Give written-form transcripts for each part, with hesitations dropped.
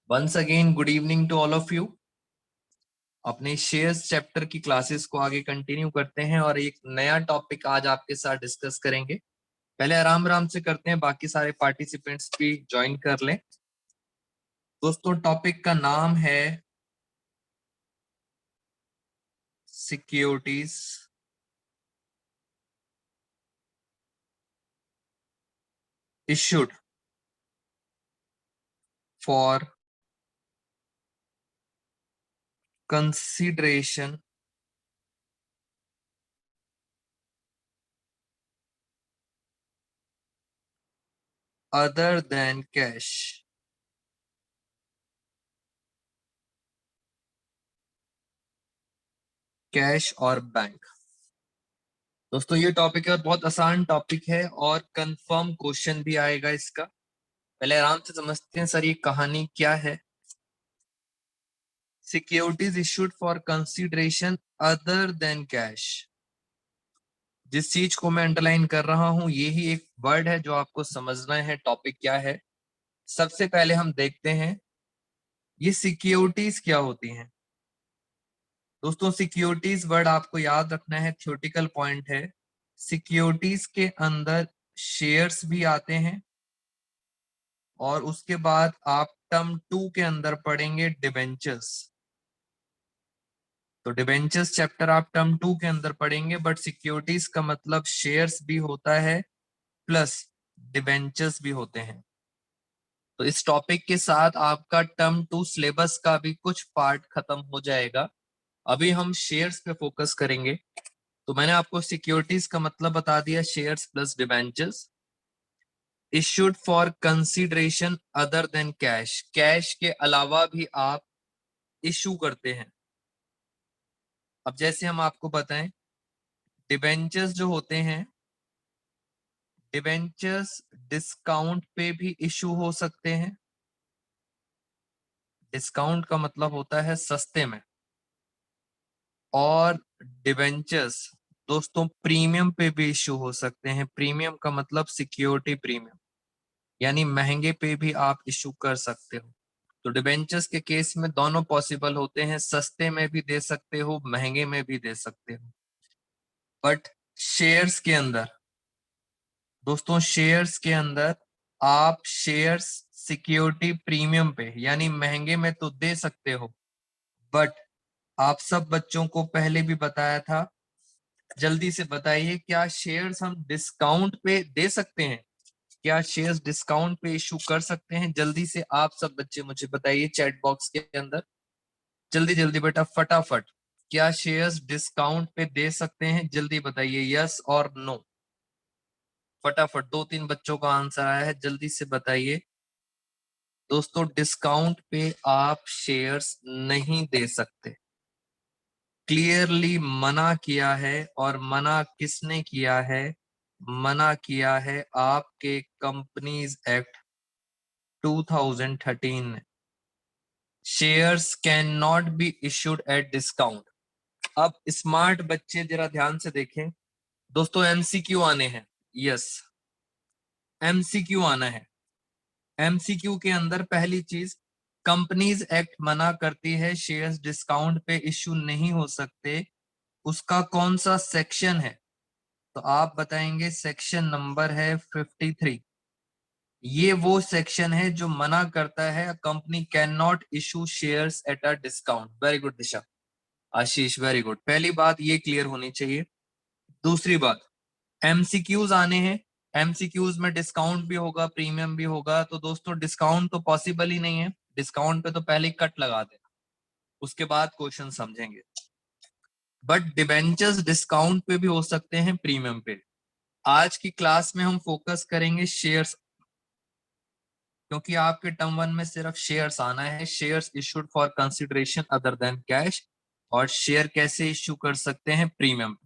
Once again good evening to all of you. अपने shares chapter की classes को आगे कंटिन्यू करते हैं और एक नया टॉपिक आज आपके साथ डिस्कस करेंगे। पहले आराम आराम से करते हैं, बाकी सारे पार्टिसिपेंट्स भी ज्वाइन कर लें। दोस्तों, टॉपिक का नाम है securities issued for consideration other than cash. Cash और बैंक। दोस्तों, ये टॉपिक है, बहुत आसान टॉपिक है और कंफर्म क्वेश्चन भी आएगा इसका। पहले आराम से समझते हैं सर ये कहानी क्या है। Securities issued for consideration other than cash. जिस चीज को मैं अंडरलाइन कर रहा हूं यही एक वर्ड है जो आपको समझना है टॉपिक क्या है। सबसे पहले हम देखते हैं ये सिक्योरिटीज क्या होती हैं। दोस्तों, सिक्योरिटीज वर्ड आपको याद रखना है, थ्योरेटिकल पॉइंट है। सिक्योरिटीज के अंदर शेयर्स भी आते हैं और उसके बाद आप टर्म 2 के अंदर पढ़ेंगे डिबेंचर्स। तो डिबेंचर्स चैप्टर आप टर्म 2 के अंदर पढ़ेंगे, बट सिक्योरिटीज का मतलब शेयर्स भी होता है प्लस डिबेंचर्स भी होते हैं। तो इस टॉपिक के साथ आपका टर्म 2 सिलेबस का भी कुछ पार्ट खत्म हो जाएगा। अभी हम शेयर्स पे फोकस करेंगे। तो मैंने आपको सिक्योरिटीज का मतलब बता दिया, shares plus debentures. Issued for consideration other than cash. Cash के अलावा भी आप इशू करते हैं। अब जैसे हम आपको बताएं, डिबेंचर्स जो होते हैं, डिबेंचर्स डिस्काउंट पे भी इशू हो सकते हैं। डिस्काउंट का मतलब होता है सस्ते में। और डिबेंचर्स दोस्तों प्रीमियम पे भी इशू हो सकते हैं। प्रीमियम का मतलब सिक्योरिटी प्रीमियम, यानी महंगे पे भी आप इशू कर सकते हो। तो डिबेंचर्स के केस में दोनों पॉसिबल होते हैं, सस्ते में भी दे सकते हो, महंगे में भी दे सकते हो। बट शेयर्स के अंदर, दोस्तों शेयर्स के अंदर आप शेयर्स सिक्योरिटी प्रीमियम पे यानी महंगे में तो दे सकते हो, बट आप सब बच्चों को पहले भी बताया था, जल्दी से बताइए क्या शेयर्स हम डिस्काउंट पे दे सकते हैं? क्या शेयर्स डिस्काउंट पे इशू कर सकते हैं? जल्दी से आप सब बच्चे मुझे बताइए चैट बॉक्स के अंदर, जल्दी जल्दी बेटा फटाफट। क्या शेयर्स डिस्काउंट पे दे सकते हैं? जल्दी बताइए, यस और नो। फटाफट 2-3 बच्चों का आंसर आया है, जल्दी से बताइए। दोस्तों, डिस्काउंट पे आप शेयर्स नहीं दे सकते। क्लियरली मना किया है। और मना किसने किया है? मना किया है आपके कंपनीज एक्ट 2013 ने। Shares can not be issued at discount. अब स्मार्ट बच्चे जरा ध्यान से देखें। दोस्तों, एमसीक्यू आने हैं। यस, एमसीक्यू आना है। एमसीक्यू के अंदर पहली चीज, कंपनीज एक्ट मना करती है शेयर्स डिस्काउंट पे इश्यू नहीं हो सकते। उसका कौन सा सेक्शन है? तो आप बताएंगे सेक्शन नंबर है 53। ये वो सेक्शन है जो मना करता है company can not issue shares at a discount. Very good Disha, Ashish very good. पहली बात ये क्लियर होनी चाहिए। दूसरी बात, एमसीक्यूज आने हैं। एमसीक्यूज में डिस्काउंट भी होगा, प्रीमियम भी होगा। तो दोस्तों डिस्काउंट तो पॉसिबल ही नहीं है। डिस्काउंट पे तो पहले ही कट लगा देना, उसके बाद क्वेश्चन समझेंगे। बट डिबेंचर्स डिस्काउंट पे भी हो सकते हैं, प्रीमियम पे। आज की क्लास में हम फोकस करेंगे शेयर्स, क्योंकि आपके टर्म 1 में सिर्फ शेयर्स आना है। Shares issued for consideration other than cash, और शेयर कैसे इश्यू कर सकते हैं? प्रीमियम।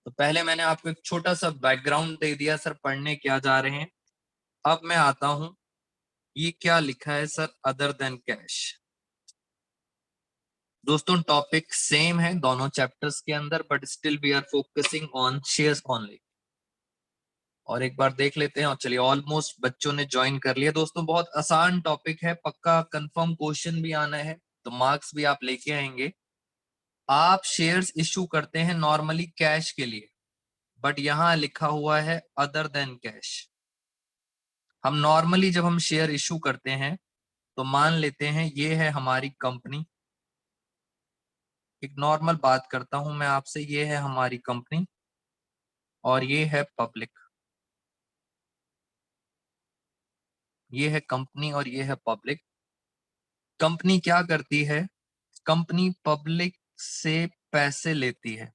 तो पहले मैंने आपको एक छोटा सा बैकग्राउंड दे दिया सर, पढ़ने क्या जा रहे हैं। अब मैं आता हूं, ये क्या लिखा है सर, अदर देन कैश। दोस्तों, टॉपिक सेम है दोनों चैप्टर्स के अंदर, but still we are focusing on shares only. और एक बार देख लेते हैं। और चलिए, ऑलमोस्ट बच्चों ने ज्वाइन कर लिया। दोस्तों बहुत आसान टॉपिक है, पक्का कंफर्म क्वेश्चन भी आना है, तो मार्क्स भी आप लेके आएंगे। आप शेयर्स इश्यू करते हैं नॉर्मली कैश के लिए, बट यहां लिखा हुआ है अदर देन कैश। हम नॉर्मली जब हम शेयर इश्यू करते हैं तो मान लेते हैं ये है हमारी कंपनी। एक नॉर्मल बात करता हूं मैं आपसे, ये है हमारी कंपनी और ये है पब्लिक। ये है कंपनी और ये है पब्लिक। कंपनी क्या करती है? कंपनी पब्लिक से पैसे लेती है।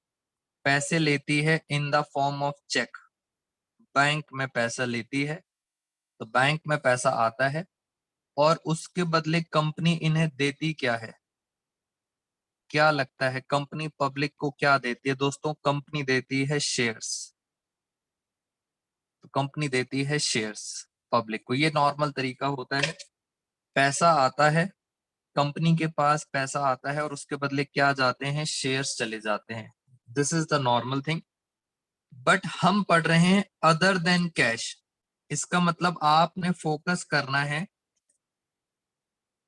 पैसे लेती है in the form of cheque. Bank में पैसा लेती है, तो बैंक में पैसा आता है और उसके बदले कंपनी इन्हें देती क्या है? क्या लगता है कंपनी पब्लिक को क्या देती है? दोस्तों कंपनी देती है शेयर्स। तो कंपनी देती है शेयर्स पब्लिक को। ये नॉर्मल तरीका होता है। पैसा आता है, कंपनी के पास पैसा आता है और उसके बदले क्या जाते हैं? शेयर्स चले जाते हैं। This is the normal thing. But हम पढ़ रहे हैं अदर देन कैश। इसका मतलब आपने फोकस करना है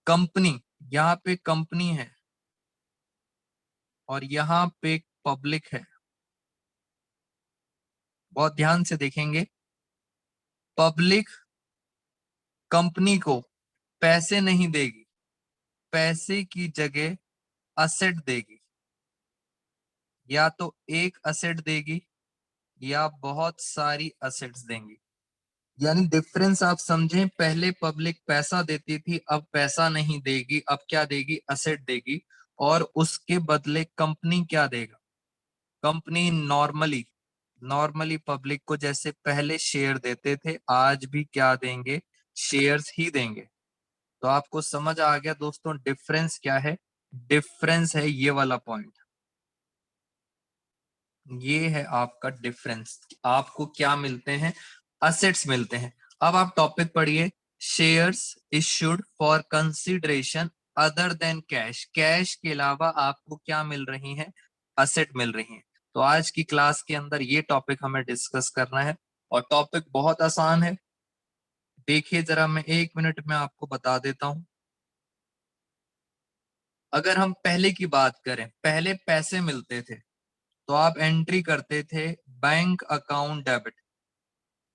कंपनी। यहाँ पे कंपनी है और यहाँ पे पब्लिक है। बहुत ध्यान से देखेंगे। पब्लिक कंपनी को पैसे नहीं देगी, पैसे की जगह असेट देगी। या तो एक असेट देगी या बहुत सारी असेट्स देंगी। यानी डिफरेंस आप समझें, पहले पब्लिक पैसा देती थी, अब पैसा नहीं देगी, अब क्या देगी? असेट देगी। और उसके बदले कंपनी क्या देगा? कंपनी नॉर्मली नॉर्मली पब्लिक को जैसे पहले शेयर देते थे, आज भी क्या देंगे? शेयर्स ही देंगे। तो आपको समझ आ गया दोस्तों डिफरेंस क्या है? डिफरेंस है ये वाला पॉइंट। ये है आपका डिफरेंस। आपको क्या मिलते हैं? असेट्स मिलते हैं। अब आप टॉपिक पढ़िए, shares issued for consideration other than cash. Cash के अलावा आपको क्या मिल रही है? असेट मिल रही है। तो आज की क्लास के अंदर ये टॉपिक हमें डिस्कस करना है और टॉपिक बहुत आसान है। देखिए जरा, मैं 1 मिनट में आपको बता देता हूं। अगर हम पहले की बात करें, पहले पैसे मिलते थे तो आप एंट्री करते थे बैंक अकाउंट डेबिट,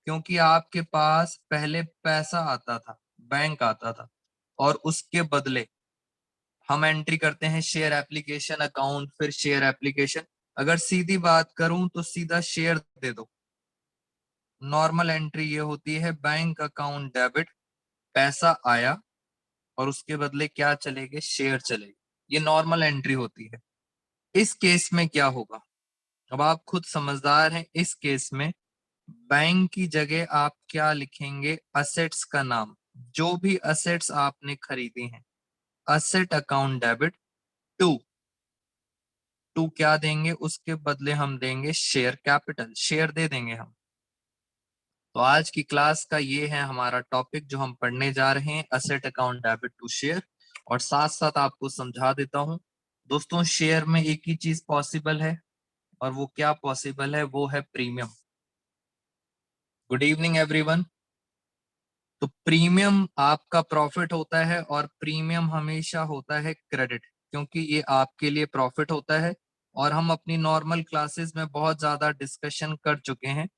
क्योंकि आपके पास पहले पैसा आता था, बैंक आता था। और उसके बदले हम एंट्री करते हैं शेयर एप्लीकेशन अकाउंट, फिर शेयर एप्लीकेशन। अगर सीधी बात करूं तो सीधा शेयर दे दो। नॉर्मल एंट्री ये होती है बैंक अकाउंट डेबिट, पैसा आया और उसके बदले क्या चलेंगे? शेयर चलेंगे। ये नॉर्मल एंट्री होती है। इस केस में क्या होगा? अब आप खुद समझदार हैं। इस केस में बैंक की जगह आप क्या लिखेंगे? असेट्स का नाम। जो भी असेट्स आपने खरीदी हैं, asset account debit to. To क्या देंगे? उसके बदले हम देंगे शेयर कैपिटल, शेयर दे देंगे हम। तो आज की क्लास का ये है हमारा टॉपिक जो हम पढ़ने जा रहे हैं, asset account debit to share. और साथ साथ आपको समझा देता हूं दोस्तों, शेयर में एक ही चीज पॉसिबल है और वो क्या पॉसिबल है? वो है प्रीमियम। Good evening everyone. तो प्रीमियम आपका प्रॉफिट होता है और प्रीमियम हमेशा होता है क्रेडिट, क्योंकि ये आपके लिए प्रॉफिट होता है। और हम अपनी नॉर्मल क्लासेस में बहुत ज्यादा डिस्कशन कर चुके हैं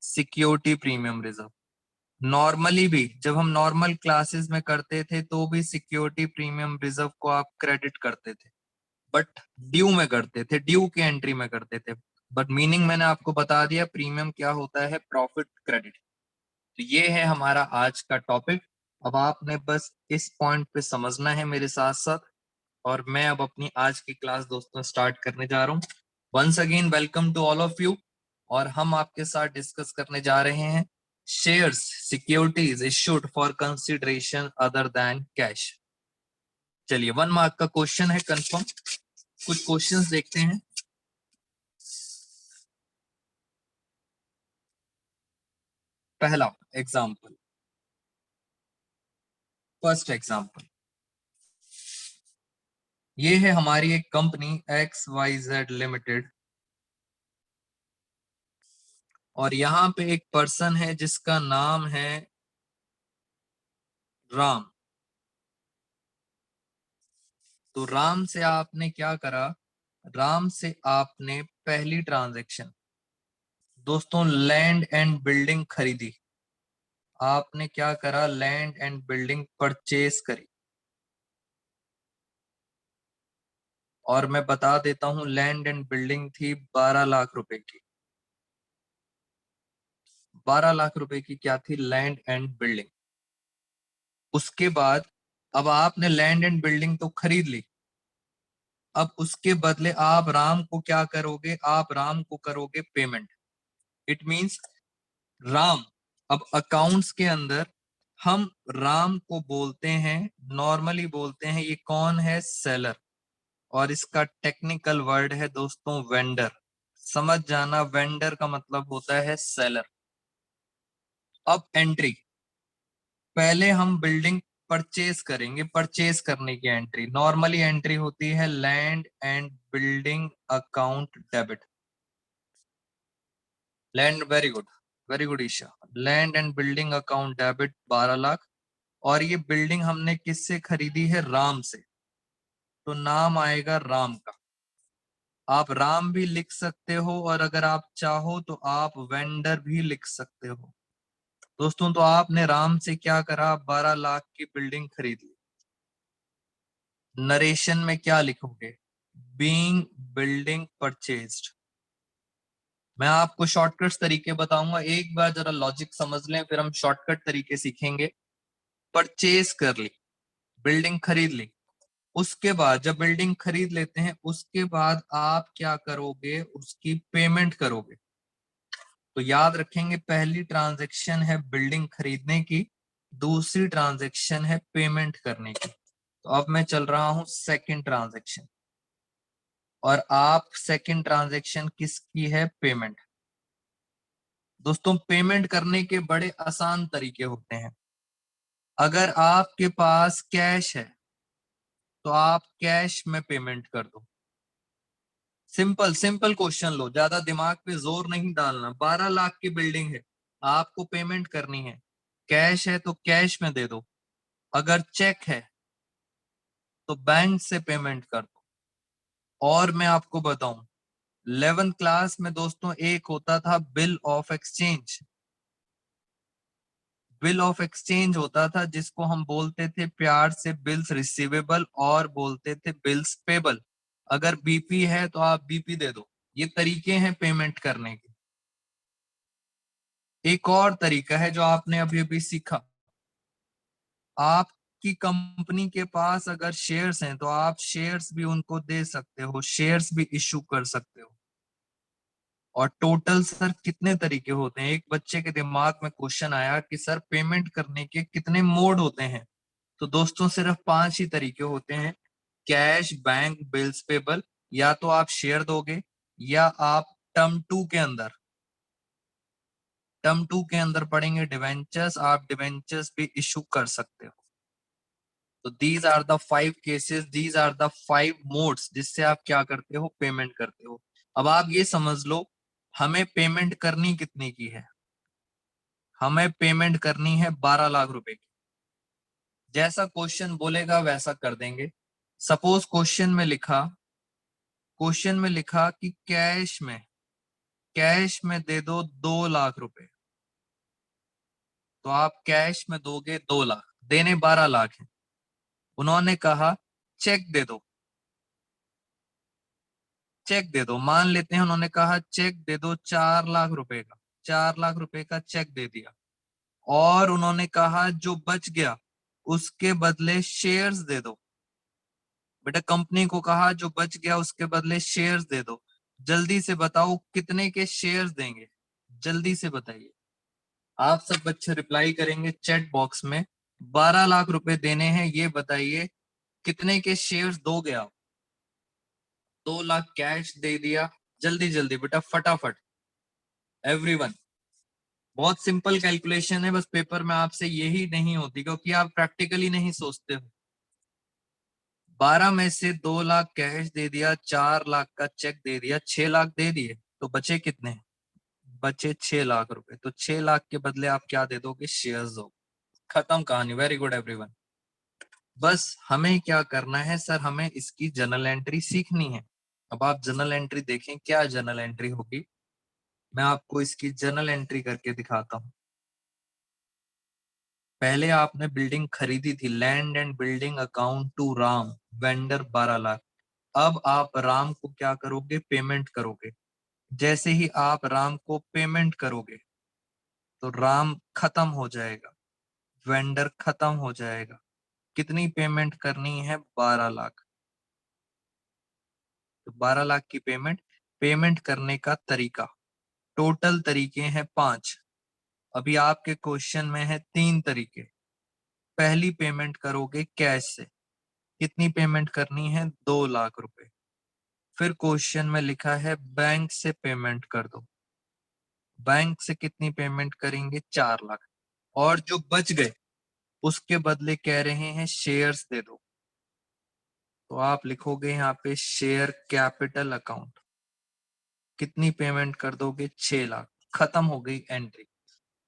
सिक्योरिटी प्रीमियम रिजर्व। नॉर्मली भी जब हम नॉर्मल क्लासेस में करते थे तो भी सिक्योरिटी प्रीमियम रिजर्व को आप क्रेडिट करते थे, बट ड्यू में करते थे, ड्यू के एंट्री में करते थे। बट मीनिंग मैंने आपको बता दिया, प्रीमियम क्या होता है? Profit credit. तो ये है हमारा आज का टॉपिक। अब आपने बस इस पॉइंट पे समझना है मेरे साथ साथ। और मैं अब अपनी आज की क्लास दोस्तों स्टार्ट करने जा रहा हूँ। Once again welcome to all of you. और हम आपके साथ डिस्कस करने जा रहे हैं shares securities issued for consideration other than cash. चलिए, 1 मार्क का क्वेश्चन है कंफर्म। कुछ क्वेश्चंस देखते हैं। पहला एग्जाम्पल, फर्स्ट एग्जाम्पल, ये है हमारी एक कंपनी XYZ लिमिटेड। और यहाँ पे एक पर्सन है जिसका नाम है राम। तो राम से आपने क्या करा, राम से आपने पहली ट्रांजैक्शन दोस्तों लैंड एंड बिल्डिंग खरीदी। आपने क्या करा, लैंड एंड बिल्डिंग परचेज करी। और मैं बता देता हूं लैंड एंड बिल्डिंग थी 12 लाख रुपए की। 12 लाख रुपए की क्या थी, लैंड एंड बिल्डिंग। उसके बाद अब आपने लैंड एंड बिल्डिंग तो खरीद ली, अब उसके बदले आप राम को क्या करोगे, आप राम को करोगे पेमेंट। इट मींस राम, अब अकाउंट्स के अंदर हम राम को बोलते हैं, नॉर्मली बोलते हैं ये कौन है, सेलर। और इसका टेक्निकल वर्ड है दोस्तों वेंडर। समझ जाना, वेंडर का मतलब होता है सेलर। अब एंट्री, पहले हम बिल्डिंग परचेज करेंगे, परचेज करने की एंट्री नॉर्मली एंट्री होती है land and building account debit. Land, very good Isha. Land and building account debit 12 lakh. और ये बिल्डिंग हमने किससे खरीदी है, राम से। तो नाम आएगा राम का। आप राम भी लिख सकते हो और अगर आप चाहो तो आप वेंडर भी लिख सकते हो। दोस्तों तो आपने राम से क्या करा, 12 लाख की बिल्डिंग खरीद ली। नरेशन में क्या लिखोगे, बीइंग बिल्डिंग परचेज्ड। मैं आपको शॉर्टकट तरीके बताऊंगा, एक बार जरा लॉजिक समझ लें फिर हम शॉर्टकट तरीके सीखेंगे। परचेज कर ली, बिल्डिंग खरीद ली। उसके बाद जब बिल्डिंग खरीद लेते हैं उसके बाद आप क्या करोगे, उसकी पेमेंट करोगे। तो याद रखेंगे पहली ट्रांजैक्शन है बिल्डिंग खरीदने की, दूसरी ट्रांजैक्शन है पेमेंट करने की। तो अब मैं चल रहा हूं सेकंड ट्रांजैक्शन, और आप सेकंड ट्रांजैक्शन किसकी है, पेमेंट। दोस्तों पेमेंट करने के बड़े आसान तरीके होते हैं। अगर आपके पास कैश है तो आप कैश में पेमेंट कर दो। सिंपल सिंपल क्वेश्चन लो, ज्यादा दिमाग पे जोर नहीं डालना। 12 लाख की बिल्डिंग है, आपको पेमेंट करनी है, कैश है तो कैश में दे दो, अगर चेक है तो बैंक से पेमेंट कर दो। और मैं आपको बताऊं 11th क्लास में दोस्तों एक होता था bill of exchange. Bill of exchange होता था जिसको हम बोलते थे प्यार से बिल्स रिसीवेबल और बोलते थे बिल्स पेबल। अगर बीपी है तो आप बीपी दे दो। ये तरीके हैं पेमेंट करने के। एक और तरीका है जो आपने अभी अभी सीखा, आपकी कंपनी के पास अगर शेयर्स हैं तो आप शेयर्स भी उनको दे सकते हो, शेयर्स भी इशू कर सकते हो। और टोटल सर कितने तरीके होते हैं, एक बच्चे के दिमाग में क्वेश्चन आया कि सर पेमेंट करने के कितने मोड होते हैं। तो दोस्तों सिर्फ 5 ही तरीके होते हैं, कैश, बैंक, बिल्स पेबल। या तो आप शेयर दोगे या आप टर्म 2 के अंदर पढ़ेंगे डिवेंचर्स, आप डिवेंचर्स भी इशू कर सकते हो। तो these are the 5 cases, these are the 5 modes जिससे आप क्या करते हो, पेमेंट करते हो। अब आप ये समझ लो हमें पेमेंट करनी कितने की है, हमें पेमेंट करनी है 12 लाख रुपए की। जैसा क्वेश्चन बोलेगा वैसा कर देंगे। सपोज क्वेश्चन में लिखा कि कैश में दे दो 2 लाख रुपए। तो आप कैश में दोगे 2 लाख, देने 12 लाख है। उन्होंने कहा चेक दे दो, चेक दे दो, मान लेते हैं उन्होंने कहा चेक दे दो 4 लाख रुपए का, 4 लाख रुपए का चेक दे दिया। और उन्होंने कहा जो बच गया उसके बदले शेयर्स दे दो। बेटा कंपनी को कहा जो बच गया उसके बदले शेयर्स दे दो। जल्दी से बताओ कितने के शेयर्स देंगे, जल्दी से बताइए। आप सब बच्चे रिप्लाई करेंगे चैट बॉक्स में, 12 लाख रुपए देने हैं, ये बताइए कितने के शेयर्स दोगे आप। 2 लाख कैश दे दिया, जल्दी जल्दी बेटा फटाफट एवरीवन। बहुत सिंपल कैलकुलेशन है, बस पेपर में आपसे यही नहीं होती क्योंकि आप प्रैक्टिकली नहीं सोचते हो। 12 में से 2 लाख कैश दे दिया, 4 लाख का चेक दे दिया, 6 लाख दे दिए, तो बचे कितने, बचे 6 लाख रुपए, तो 6 लाख के बदले आप क्या दे दोगे? शेयर्स दो। खत्म कहानी। Very good everyone. बस हमें क्या करना है सर, हमें इसकी जर्नल एंट्री सीखनी है। अब आप जर्नल एंट्री देखें, क्या जर्नल एंट्री होगी, मैं आपको इसकी जर्नल एंट्री करके दिखाता हूं। पहले आपने बिल्डिंग खरीदी थी, land and building account to Ram, vendor 12 lakh. अब आप राम को क्या करोगे? पेमेंट करोगे। जैसे ही आप राम को पेमेंट करोगे तो राम खत्म हो जाएगा, वेंडर खत्म हो जाएगा। कितनी पेमेंट करनी है? 12 लाख। तो 12 लाख की पेमेंट। पेमेंट करने का तरीका, टोटल तरीके हैं 5। अभी आपके क्वेश्चन में है 3 तरीके। पहली पेमेंट करोगे कैश से। कितनी पेमेंट करनी है? 2 लाख रुपए। फिर क्वेश्चन में लिखा है बैंक से पेमेंट कर दो। बैंक से कितनी पेमेंट करेंगे? 4 लाख। और जो बच गए उसके बदले कह रहे हैं शेयर्स दे दो, तो आप लिखोगे यहाँ पे शेयर कैपिटल अकाउंट। कितनी पेमेंट कर दोगे? 6 लाख। खत्म हो गई एंट्री।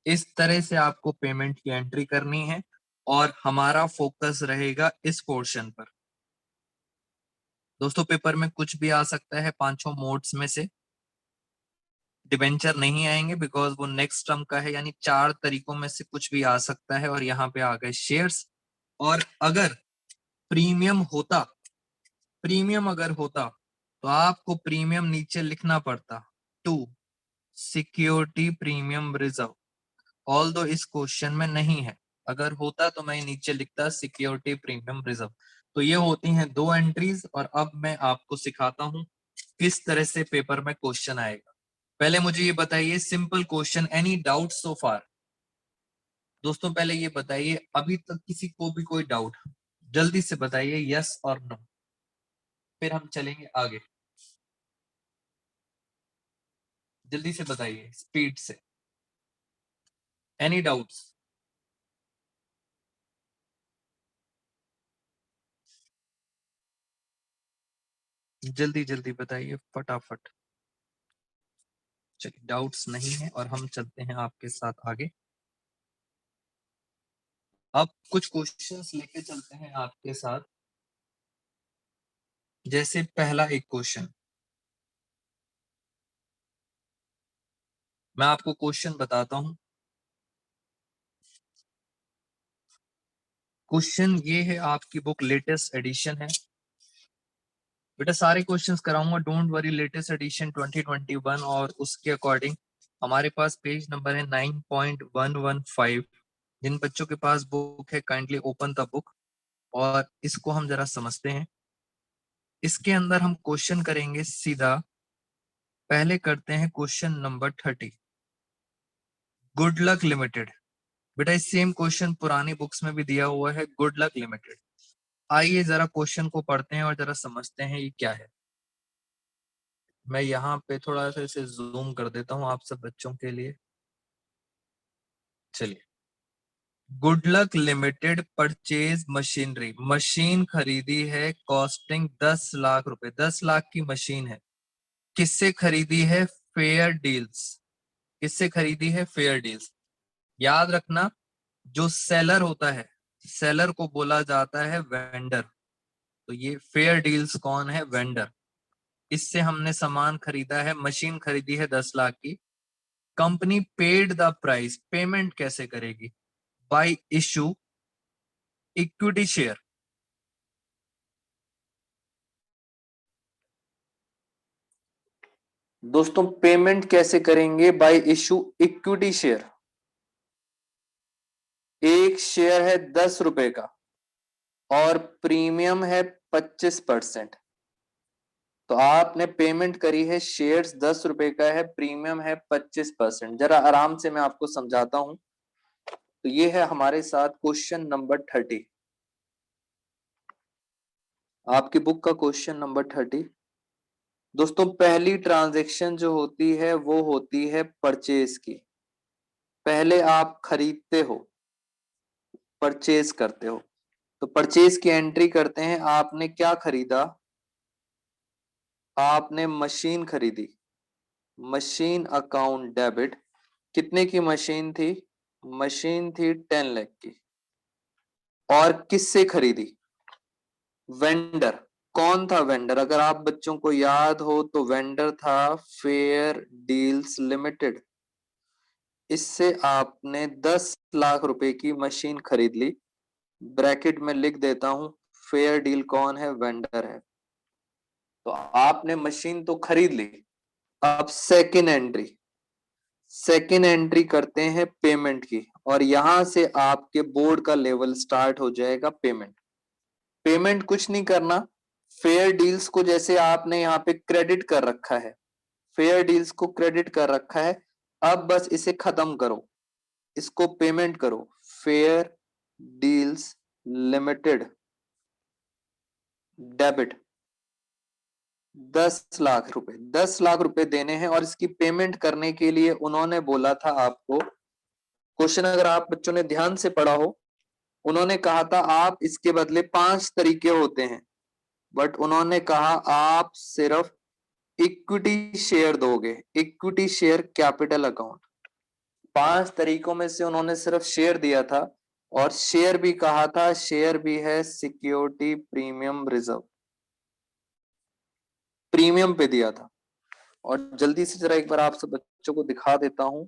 इस तरह से आपको पेमेंट की एंट्री करनी है और हमारा फोकस रहेगा इस पोर्शन पर। दोस्तों पेपर में कुछ भी आ सकता है, पांचों मोड्स में से डिबेंचर नहीं आएंगे बिकॉज वो नेक्स्ट टर्म का है, यानी 4 तरीकों में से कुछ भी आ सकता है। और यहाँ पे आ गए शेयर्स। और अगर प्रीमियम होता, प्रीमियम अगर होता तो आपको प्रीमियम नीचे लिखना पड़ता, to security premium reserve. Although this question में नहीं है, अगर होता तो मैं नीचे लिखता सिक्योरिटी प्रीमियम रिजर्व। तो ये होती हैं 2 एंट्रीज। और अब मैं आपको सिखाता हूं किस तरह से पेपर में क्वेश्चन आएगा। पहले मुझे ये बताइए, simple question, any doubt so far? दोस्तों पहले ये बताइए, अभी तक किसी को भी कोई डाउट? जल्दी से बताइए यस और नो, फिर हम चलेंगे आगे। जल्दी से बताइए, स्पीड से। Any doubts? जल्दी जल्दी बताइए फटाफट। चलिए डाउट्स नहीं है और हम चलते हैं आपके साथ आगे। अब कुछ क्वेश्चंस लेके चलते हैं आपके साथ। जैसे पहला एक क्वेश्चन, मैं आपको क्वेश्चन बताता हूं। क्वेश्चन ये है, आपकी बुक लेटेस्ट एडिशन है बेटा, सारे क्वेश्चंस कराऊंगा, डोंट वरी। लेटेस्ट एडिशन 2021 और उसके अकॉर्डिंग हमारे पास पेज नंबर है 9.115। जिन बच्चों के पास बुक है काइंडली ओपन द बुक और इसको हम जरा समझते हैं। इसके अंदर हम क्वेश्चन करेंगे सीधा। पहले करते हैं question number 30, good luck limited. बेटा सेम क्वेश्चन पुरानी बुक्स में भी दिया हुआ है, गुड लक लिमिटेड। आइए जरा क्वेश्चन को पढ़ते हैं और जरा समझते हैं ये क्या है। मैं यहाँ पे थोड़ा सा इसे जूम कर देता हूँ आप सब बच्चों के लिए। चलिए, good luck limited purchase machinery, machine खरीदी है कॉस्टिंग 10 लाख रुपए। 10 लाख की मशीन है। किससे खरीदी है? Fair deals. किससे खरीदी है? Fair deals. याद रखना, जो सेलर होता है, सेलर को बोला जाता है वेंडर। तो ये फेयर डील्स कौन है? वेंडर। इससे हमने सामान खरीदा है, मशीन खरीदी है 10 लाख की। Company paid the price, payment कैसे करेगी? Bye issue equity share. दोस्तों पेमेंट कैसे करेंगे? Bye issue equity share. एक शेयर है 10 रुपए का और प्रीमियम है 25%। तो आपने पेमेंट करी है, शेयर्स 10 रुपए का है, प्रीमियम है 25%। जरा आराम से मैं आपको समझाता हूं। तो ये है हमारे साथ क्वेश्चन नंबर 30, आपकी बुक का क्वेश्चन नंबर 30। दोस्तों पहली ट्रांजैक्शन जो होती है वो होती है परचेज की। पहले आप खरीदते हो, परचेज करते हो। तो परचेज की एंट्री करते हैं। आपने क्या खरीदा? आपने मशीन खरीदी। मशीन अकाउंट डेबिट, कितने की मशीन थी? मशीन थी 10 लाख की। और किससे खरीदी? वेंडर। कौन था वेंडर? अगर आप बच्चों को याद हो तो वेंडर था फेयर डील्स लिमिटेड। इससे आपने 10 लाख रुपए की मशीन खरीद ली। ब्रैकेट में लिख देता हूं, फेयर डील कौन है? वेंडर है। तो आपने मशीन तो खरीद ली। अब सेकेंड एंट्री करते हैं पेमेंट की, और यहां से आपके बोर्ड का लेवल स्टार्ट हो जाएगा पेमेंट। पेमेंट कुछ नहीं करना, फेयर डील्स को जैसे आपने यहाँ पे क्रेडिट कर रखा है, फेयर डील्स को क्रेडिट कर रखा है, अब बस इसे खत्म करो, इसको पेमेंट करो। Fair deals limited debit 10 lakh रुपए देने हैं। और इसकी पेमेंट करने के लिए उन्होंने बोला था आपको, क्वेश्चन अगर आप बच्चों ने ध्यान से पढ़ा हो, उन्होंने कहा था आप इसके बदले 5 तरीके होते हैं, बट उन्होंने कहा आप सिर्फ इक्विटी शेयर दोगे, इक्विटी शेयर कैपिटल अकाउंट। 5 तरीकों में से उन्होंने सिर्फ शेयर दिया था, और शेयर भी कहा था, शेयर भी है सिक्योरिटी प्रीमियम रिजर्व, प्रीमियम पे दिया था। और जल्दी से जरा एक बार आप सब बच्चों को दिखा देता हूं।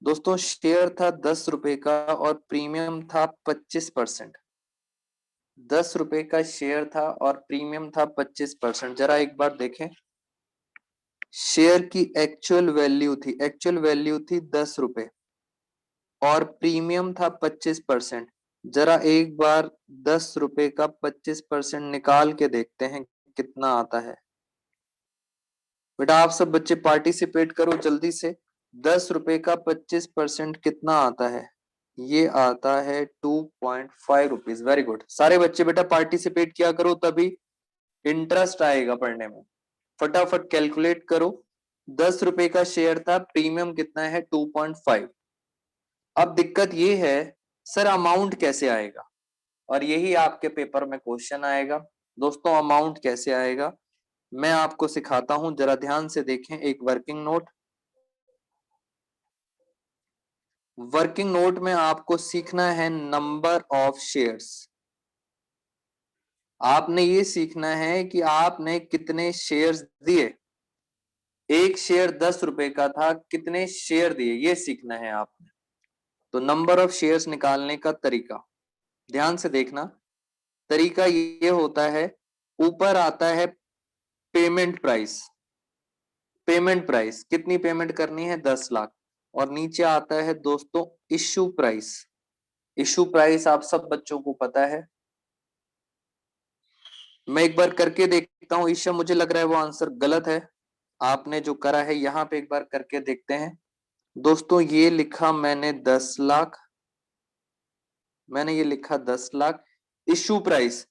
दोस्तों शेयर था 10 रुपए का और प्रीमियम था 25%। 10 रुपए का शेयर था और प्रीमियम था 25%। जरा एक बार देखें, शेयर की एक्चुअल वैल्यू थी 10 रुपए और प्रीमियम था 25%। जरा एक बार 10 रुपए का 25% निकाल के देखते हैं कितना आता है। बेटा आप सब बच्चे पार्टिसिपेट करो जल्दी से। 10 रुपए का 25% कितना आता है? ये आता है 2.5 रुपीज। वेरी गुड, सारे बच्चे बेटा पार्टिसिपेट किया करो, तभी इंटरेस्ट आएगा पढ़ने में। फटाफट कैलकुलेट करो। 10 रुपए का शेयर था, प्रीमियम कितना है? 2.5। अब दिक्कत ये है सर अमाउंट कैसे आएगा, और यही आपके पेपर में क्वेश्चन आएगा। दोस्तों अमाउंट कैसे आएगा मैं आपको सिखाता हूं, जरा ध्यान से देखें। एक वर्किंग नोट, वर्किंग नोट में आपको सीखना है नंबर ऑफ शेयर्स। आपने ये सीखना है कि आपने कितने शेयर्स दिए। एक शेयर 10 रुपए का था, कितने शेयर दिए ये सीखना है आपने। तो नंबर ऑफ शेयर्स निकालने का तरीका ध्यान से देखना। तरीका ये होता है, ऊपर आता है पेमेंट प्राइस, पेमेंट प्राइस कितनी पेमेंट करनी है? 10 लाख। और नीचे आता है दोस्तों इश्यू प्राइस। इश्यू प्राइस आप सब बच्चों को पता है। मैं एक बार करके देखता हूं ईशा, मुझे लग रहा है वो आंसर गलत है। आपने जो करा है यहां पे एक बार करके देखते हैं। दोस्तों ये लिखा मैंने 10 लाख, मैंने ये लिखा 10 लाख। इश्यू प्राइस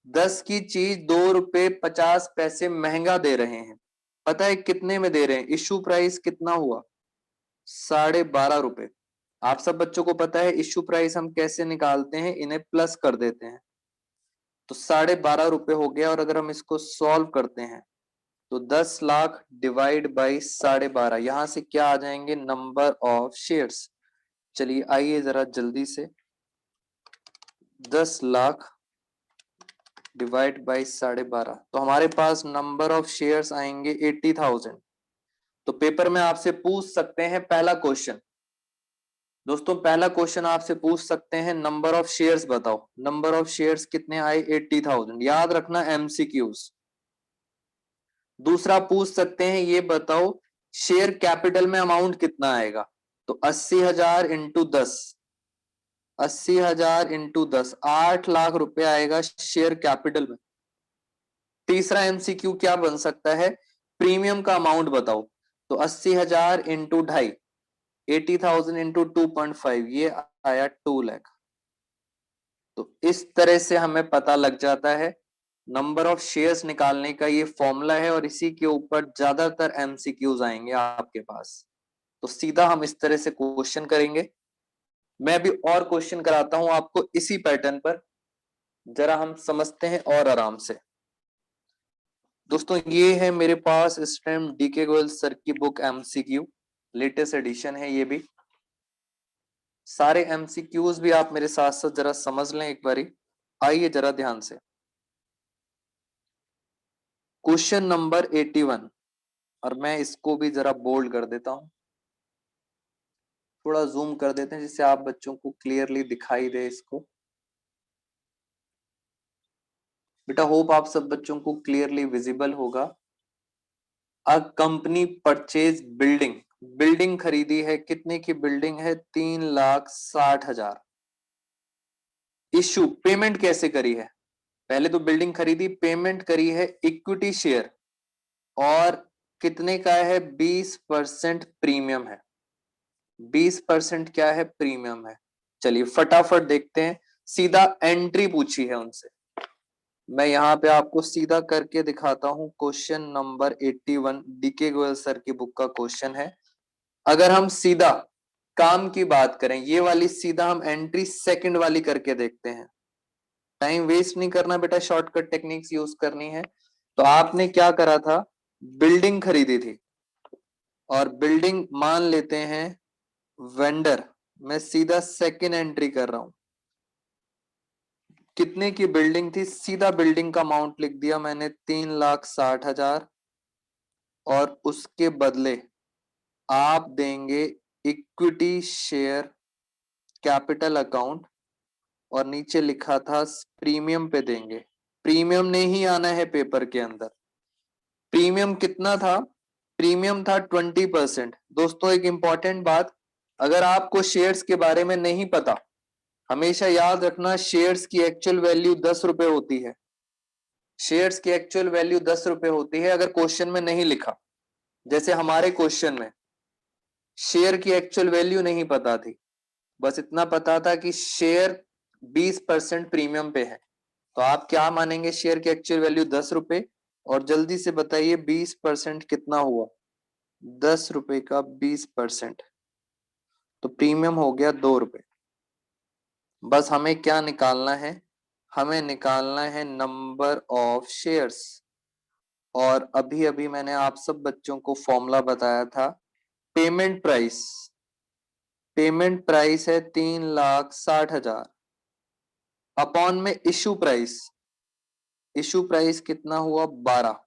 10 की चीज 2 रुपए 50 पैसे महंगा दे रहे हैं। पता है कितने में दे रहे हैं? इश्यू प्राइस कितना हुआ? 12.5 रुपए। आप सब बच्चों को पता है इश्यू प्राइस हम कैसे निकालते हैं, इन्हें प्लस कर देते हैं। तो 12.5 रुपए हो गया। और अगर हम इसको सॉल्व करते हैं तो 10 लाख डिवाइड बाई 12.5, यहां से क्या आ जाएंगे? Number of shares. चलिए आइए जरा जल्दी से, 10 लाख डिवाइड बाई 12.5, तो हमारे पास नंबर ऑफ शेयर्स आएंगे 80,000। तो पेपर में आपसे पूछ सकते हैं पहला क्वेश्चन, दोस्तों पहला क्वेश्चन आपसे पूछ सकते हैं नंबर ऑफ शेयर्स बताओ। नंबर ऑफ शेयर्स कितने आए? 80,000। याद रखना एमसीक्यूज। दूसरा पूछ सकते हैं ये बताओ शेयर कैपिटल में अमाउंट कितना आएगा? तो 80,000 इंटू 10, 80,000 इंटू 10, 8 लाख रुपए आएगा शेयर कैपिटल में। तीसरा एमसीक्यू क्या बन सकता है? प्रीमियम का अमाउंट बताओ। तो 80,000 इंटू 2.5, 80,000 इंटू 2.5, ये आया 2 लाख। तो इस तरह से हमें पता लग जाता है नंबर ऑफ शेयर्स निकालने का ये फॉर्मूला है, और इसी के ऊपर ज्यादातर एमसीक्यूज आएंगे आपके पास। तो सीधा हम इस तरह से क्वेश्चन करेंगे। मैं भी और क्वेश्चन कराता हूं आपको इसी पैटर्न पर, जरा हम समझते हैं और आराम से। दोस्तों ये है मेरे पास इस टाइम डीके गोयल सर की बुक एमसीक्यू, लेटेस्ट एडिशन है ये भी। सारे एमसीक्यूज भी आप मेरे साथ साथ जरा समझ लें एक बारी। आइए जरा ध्यान से। क्वेश्चन नंबर 81, और मैं इसको भी जरा बोल्ड कर देता हूं, थोड़ा जूम कर देते हैं जिससे आप बच्चों को क्लियरली दिखाई दे इसको। बेटा होप आप सब बच्चों को क्लियरली विजिबल होगा। A company purchase building, building खरीदी है, कितने की बिल्डिंग है? 3,60,000। इशू पेमेंट कैसे करी है? पहले तो बिल्डिंग खरीदी, पेमेंट करी है इक्विटी शेयर, और कितने का है? 20% प्रीमियम है। 20% क्या है? प्रीमियम है। चलिए फटाफट देखते हैं। सीधा एंट्री पूछी है उनसे, मैं यहां पे आपको सीधा करके दिखाता हूं। Question number 81 DK Goyal sir की बुक का क्वेश्चन है। अगर हम सीधा काम की बात करें, ये वाली सीधा हम एंट्री सेकंड वाली करके देखते हैं। टाइम वेस्ट नहीं करना बेटा, शॉर्टकट टेक्निक्स यूज करनी है। तो आपने क्या करा था? बिल्डिंग खरीदी थी, और बिल्डिंग मान लेते हैं वेंडर। मैं सीधा सेकंड एंट्री कर रहा हूं। कितने की बिल्डिंग थी? सीधा बिल्डिंग का अमाउंट लिख दिया मैंने 3,60,000, और उसके बदले आप देंगे इक्विटी शेयर कैपिटल अकाउंट, और नीचे लिखा था प्रीमियम पे देंगे। प्रीमियम ने ही आना है पेपर के अंदर। प्रीमियम कितना था? प्रीमियम था 20%। दोस्तों एक इंपॉर्टेंट बात, अगर आपको शेयर्स के बारे में नहीं पता, हमेशा याद रखना शेयर्स की एक्चुअल वैल्यू 10 रुपए होती है। शेयर्स की एक्चुअल वैल्यू 10 रुपए होती है, अगर क्वेश्चन में नहीं लिखा। जैसे हमारे क्वेश्चन में शेयर की एक्चुअल वैल्यू नहीं पता थी, बस इतना पता था कि शेयर 20% प्रीमियम पे है। तो आप क्या मानेंगे? शेयर की एक्चुअल वैल्यू 10 रुपए, और जल्दी से बताइए 20% कितना हुआ? 10 रुपए का 20%, तो प्रीमियम हो गया 2 रुपए। बस हमें क्या निकालना है? हमें निकालना है नंबर ऑफ शेयर्स। और अभी अभी मैंने आप सब बच्चों को फॉर्मूला बताया था। पेमेंट प्राइस, पेमेंट प्राइस है 3,60,000 अपॉन में इशू प्राइस। इशू प्राइस कितना हुआ? 12।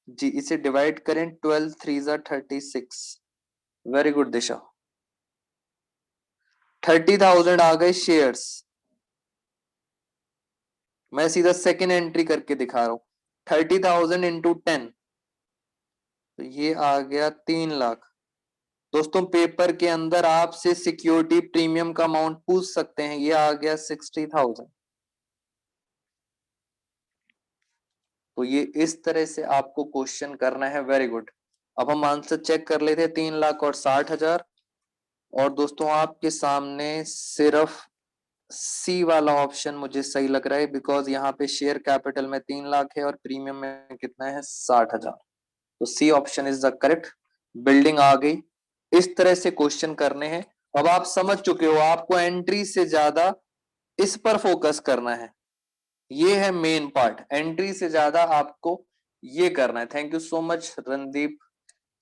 जी इसे डिवाइड करें, 12 3 36। वेरी गुड दिशा। 30,000 आ गए शेयर्स। मैं सीधा सेकेंड एंट्री करके दिखा रहा हूं। 30,000 इंटू 10, तो ये आ गया 3,00,000। दोस्तों पेपर के अंदर आपसे सिक्योरिटी प्रीमियम का अमाउंट पूछ सकते हैं, ये आ गया 60,000। तो ये इस तरह से आपको क्वेश्चन करना है। Very good. अब हम आंसर चेक कर लेते हैं। 3,00,000 और 60,000, और दोस्तों आपके सामने सिर्फ सी वाला ऑप्शन मुझे सही लग रहा है, बिकॉज यहाँ पे शेयर कैपिटल में 3,00,000 है और प्रीमियम में कितना है? 60,000। तो C option is the correct. Building आ गई। इस तरह से क्वेश्चन करने हैं। अब आप समझ चुके हो, आपको एंट्री से ज्यादा इस पर फोकस करना है। ये है मेन पार्ट, एंट्री से ज्यादा आपको ये करना है। Thank you so much Randeep.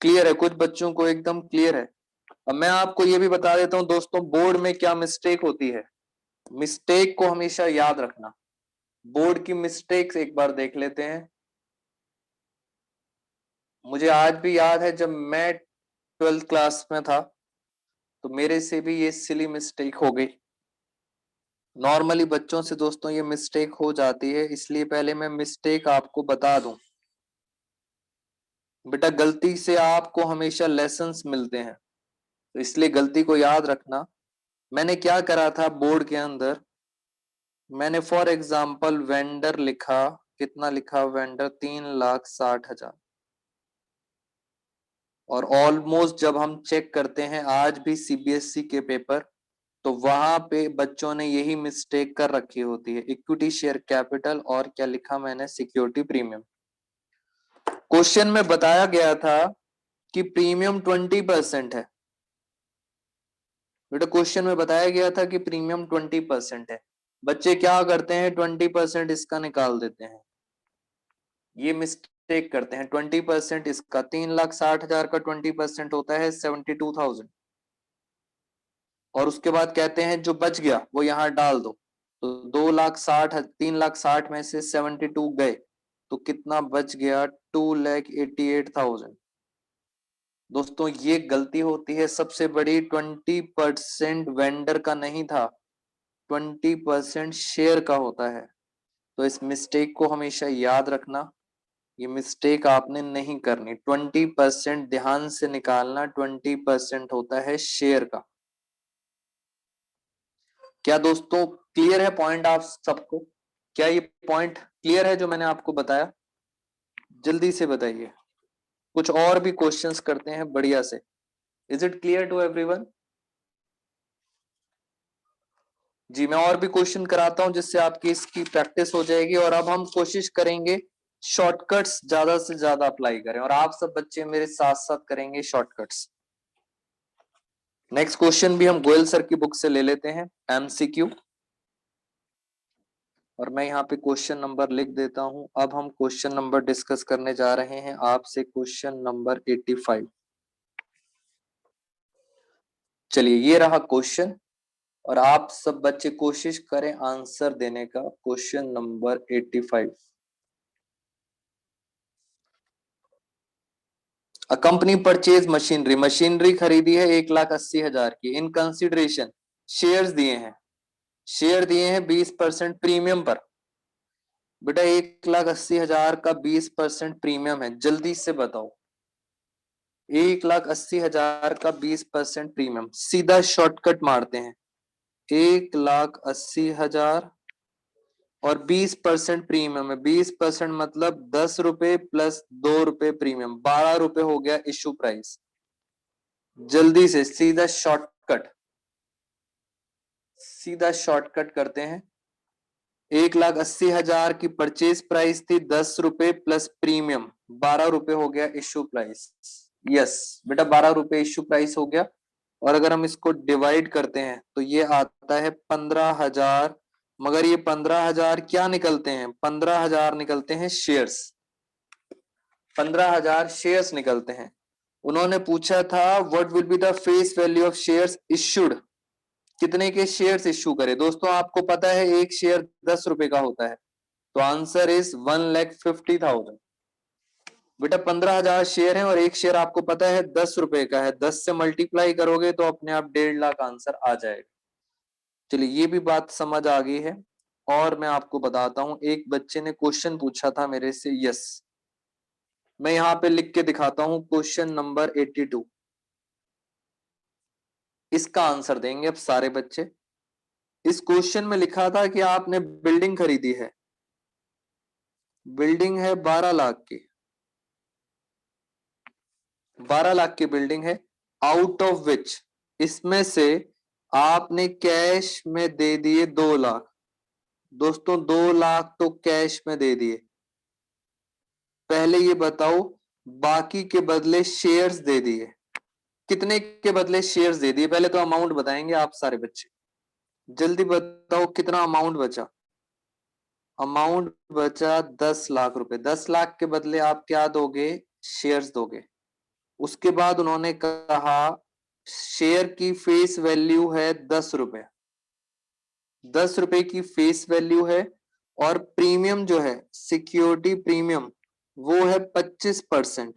Clear है? कुछ बच्चों को एकदम क्लियर है। अब मैं आपको ये भी बता देता हूं दोस्तों, बोर्ड में क्या मिस्टेक होती है। मिस्टेक को हमेशा याद रखना। बोर्ड की मिस्टेक्स एक बार देख लेते हैं। मुझे आज भी याद है जब मैं 12th क्लास में था, तो मेरे से भी ये सिली मिस्टेक हो गई। नॉर्मली बच्चों से दोस्तों ये मिस्टेक हो जाती है, इसलिए पहले मैं मिस्टेक आपको बता दूं। बेटा गलती से आपको हमेशा लेसन्स मिलते हैं, तो इसलिए गलती को याद रखना। मैंने क्या करा था बोर्ड के अंदर, मैंने फॉर एग्जाम्पल वेंडर लिखा। कितना लिखा? वेंडर 3,60,000। और ऑलमोस्ट जब हम चेक करते हैं आज भी सीबीएसई के पेपर, तो वहां पे बच्चों ने यही मिस्टेक कर रखी होती है। इक्विटी शेयर कैपिटल, और क्या लिखा मैंने? Security premium. क्वेश्चन में बताया गया था कि प्रीमियम 20% है। बेटा क्वेश्चन में बताया गया था कि प्रीमियम 20% है। बच्चे क्या करते हैं? 20% इसका निकाल देते हैं। ये मिस्टेक मिस्टेक करते हैं 20% इसका 3,60,000 का 20% होता है 72,000 और उसके बाद कहते हैं जो बच गया वो यहां डाल दो तो 2,60,000 3,60,000 में से 72 गए तो कितना बच गया 2,88,000। दोस्तों ये गलती होती है सबसे बड़ी 20% वेंडर का नहीं था 20% शेयर का होता है। तो इस मिस्टेक को हमेशा याद रखना, ये मिस्टेक आपने नहीं करनी। 20% ध्यान से निकालना, 20% होता है शेयर का। क्या दोस्तों क्लियर है पॉइंट आप सबको? क्या ये पॉइंट क्लियर है जो मैंने आपको बताया? जल्दी से बताइए, कुछ और भी क्वेश्चंस करते हैं बढ़िया से। Is it clear to everyone? जी मैं और भी क्वेश्चन कराता हूं जिससे आपकी इसकी प्रैक्टिस हो जाएगी और अब हम कोशिश करेंगे शॉर्टकट्स ज्यादा से ज्यादा अप्लाई करें और आप सब बच्चे मेरे साथ साथ करेंगे शॉर्टकट्स। नेक्स्ट क्वेश्चन भी हम गोयल सर की बुक से ले लेते हैं, एमसीक्यू, और मैं यहाँ पे क्वेश्चन नंबर लिख देता हूं। अब हम क्वेश्चन नंबर डिस्कस करने जा रहे हैं आपसे, क्वेश्चन नंबर 85। चलिए ये रहा क्वेश्चन और आप सब बच्चे कोशिश करें आंसर देने का। Question number 85, a company purchase machinery, machinery खरीदी है 1,80,000 की। इन कंसिडरेशन शेयर्स दिए हैं, शेयर दिए हैं 20% प्रीमियम पर। बेटा 1,80,000 का 20% प्रीमियम है, जल्दी से बताओ 1,80,000 का 20% प्रीमियम। सीधा शॉर्टकट मारते हैं, 1,80,000 और 20% प्रीमियम है। 20% मतलब 10 रुपए प्लस 2 रुपए प्रीमियम, 12 रुपए हो गया इश्यू प्राइस। जल्दी से सीधा शॉर्टकट, सीधा शॉर्टकट करते हैं। 1,80,000 की परचेज प्राइस थी, 10 रुपए प्लस प्रीमियम, 12 रुपए हो गया इश्यू प्राइस। यस बेटा 12 रुपए इश्यू प्राइस हो गया। और अगर हम इसको डिवाइड करते हैं तो ये आता है 15,000, मगर ये 15,000 क्या निकलते हैं? 15,000 निकलते हैं शेयर्स, 15,000 शेयर्स निकलते हैं। उन्होंने पूछा था what will be the face value of shares issued, कितने के शेयर्स इश्यू करे। दोस्तों आपको पता है एक शेयर 10 रुपए का होता है, तो आंसर इज 1,50,000। बेटा 15,000 शेयर है और एक शेयर आपको पता है 10 रुपए का है, 10 से मल्टीप्लाई करोगे तो अपने आप 1,50,000 आंसर आ जाएगा। चलिए ये भी बात समझ आ गई है। और मैं आपको बताता हूं, एक बच्चे ने क्वेश्चन पूछा था मेरे से, यस मैं यहां पे लिख के दिखाता हूं, क्वेश्चन नंबर 82। इसका आंसर देंगे अब सारे बच्चे। इस क्वेश्चन में लिखा था कि आपने बिल्डिंग खरीदी है, बिल्डिंग है 12 लाख की, 12 लाख की बिल्डिंग है, आउट ऑफ विच इसमें से आपने कैश में दे दिए 2 लाख। दोस्तों 2 लाख तो कैश में दे दिए। पहले ये बताओ बाकी के बदले शेयर्स दे दिए, कितने के बदले शेयर्स दे दिए? पहले तो अमाउंट बताएंगे आप सारे बच्चे, जल्दी बताओ कितना अमाउंट बचा। अमाउंट बचा 10 लाख रुपए। 10 लाख के बदले आप क्या दोगे? शेयर्स दोगे। उसके बाद उन्होंने कहा शेयर की फेस वैल्यू है 10 रुपए, 10 रुपए की फेस वैल्यू है और प्रीमियम जो है सिक्योरिटी प्रीमियम वो है 25%,